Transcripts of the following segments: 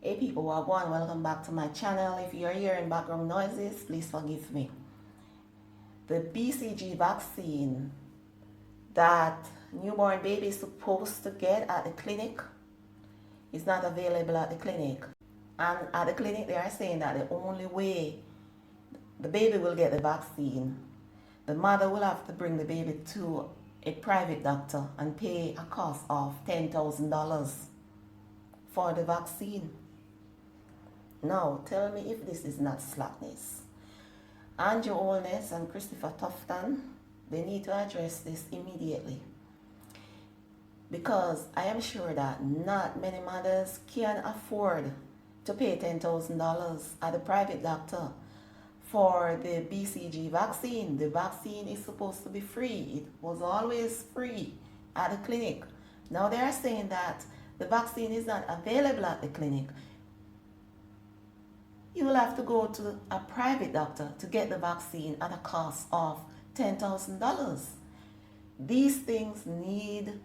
Hey people, wagwan, welcome back to my channel. If you're hearing background noises, please forgive me. The BCG vaccine that newborn baby is supposed to get at the clinic is not available at the clinic. And at the clinic they are saying that the only way the baby will get the vaccine, the mother will have to bring the baby to a private doctor and pay a cost of $10,000 for the vaccine. Now, tell me if this is not slackness. Andrew Holness and Christopher Tufton, they need to address this immediately. Because I am sure that not many mothers can afford to pay $10,000 at a private doctor for the BCG vaccine. The vaccine is supposed to be free. It was always free at the clinic. Now they are saying that the vaccine is not available at the clinic. You will have to go to a private doctor to get the vaccine at a cost of $10,000. These things need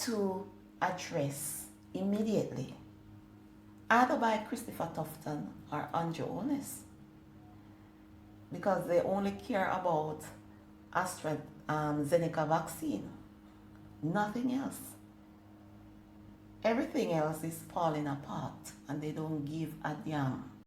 to address immediately, either by Christopher Tufton or Andrew Holness, because they only care about AstraZeneca vaccine, nothing else. Everything else is falling apart and they don't give a damn.